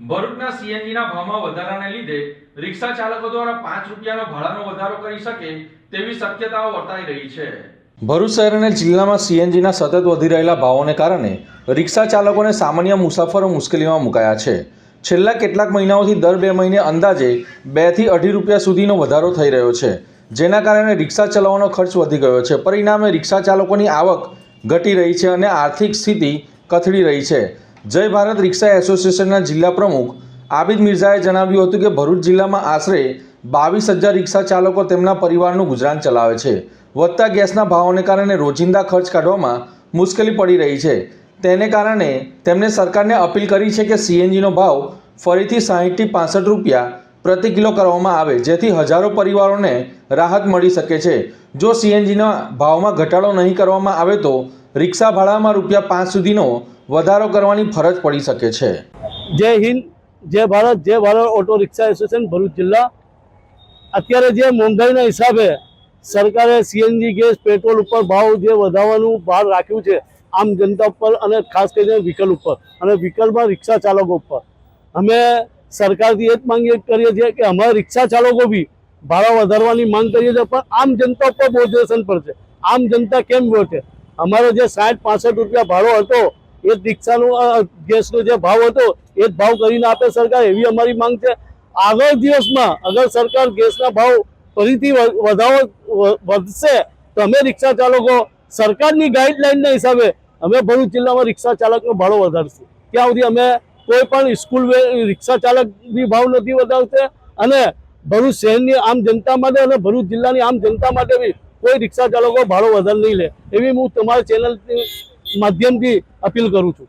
ભરૂચના સીએનજીના ભાવમાં વધારાને લીધે રિક્ષા ચાલકો દ્વારા 5 રૂપિયાનો ભાડાનો વધારો કરી શકે તેવી શક્યતાઓ વર્તાઈ રહી છે। ભરૂચ શહેર અને જિલ્લામાં સીએનજીના સતત વધી રહેલા ભાવોને કારણે રિક્ષા ચાલકોને સામાન્ય મુસાફરો મુશ્કેલીમાં મુકાયા છે। છેલ્લા કેટલાક મહિનાઓથી દર 2 મહિને અંદાજે 2 થી 2.5 રૂપિયા સુધીનો વધારો થઈ રહ્યો છે, જેના કારણે રિક્ષા ચલાવવાનો ખર્ચ વધી ગયો છે। પરિણામે રિક્ષા ચાલકોની આવક ઘટી રહી છે અને આર્થિક સ્થિતિ કથળી રહી છે। જય ભારત રિક્ષા એસોસિએશનના જિલ્લા પ્રમુખ આબિદ મિર્ઝાએ જણાવ્યું હતું કે ભરૂચ જિલ્લામાં આશરે 22,000 રિક્ષા ચાલકો તેમના પરિવારનું ગુજરાન ચલાવે છે। વધતા ગેસના ભાવોને કારણે રોજિંદા ખર્ચ કાઢવામાં મુશ્કેલી પડી રહી છે। તેને કારણે તેમણે સરકારને અપીલ કરી છે કે સીએનજીનો ભાવ ફરીથી 60 થી 65 રૂપિયા પ્રતિ કિલો કરવામાં આવે, જેથી હજારો પરિવારોને રાહત મળી શકે છે। જો સીએનજીના ભાવમાં ઘટાડો નહીં કરવામાં આવે તો રિક્ષા ભાડામાં ₹5 સુધીનો વધારો કરવાની ફરજ પડી શકે છે। જય હિન્દ, જય Bharat auto rickshaw association Bharuch જિલ્લા। અત્યારે જે મોંઘાઈના હિસાબે સરકારે સીએનજી ગેસ પેટ્રોલ ઉપર ભાવ જે વધારવાનું ભાર રાખ્યું છે આમ જનતા ઉપર અને ખાસ કરીને વ્હીકલ ઉપર અને વ્હીકલમાં રિક્ષા ચાલકો ઉપર, અમે સરકારથી એ જ માંગ કરીએ છીએ કે અમારા રિક્ષા ચાલકો બી ભાડા વધારવાની માંગ કરીએ છીએ, પણ આમ જનતા ઉપર બોધેશન પડશે। આમ જનતા કેમ બોલશે? અમારો જે 60-65 રૂપિયા ભાડો હતો એ જ રિક્ષાનો ગેસનો જે ભાવ હતો એ જ ભાવ કરીને આપે સરકાર, એવી અમારી માંગ છે। આગળ દિવસમાં અગર સરકાર ગેસના ભાવ ફરીથી વધશે તો અમે રિક્ષા ચાલકો સરકારની ગાઈડલાઇનના હિસાબે અમે ભરૂચ જિલ્લામાં રિક્ષા ચાલકનો ભાડો વધારશું। ત્યાં સુધી અમે કોઈ પણ સ્કૂલ રિક્ષા ચાલક બી ભાવ નથી વધારશે અને ભરૂચ શહેરની આમ જનતા માટે અને ભરૂચ જિલ્લાની આમ જનતા માટે બી કોઈ રિક્ષા ચાલકો ભાડો વધારે નહીં લે, એવી હું તમારા ચેનલ માધ્યમથી અપીલ કરું છું।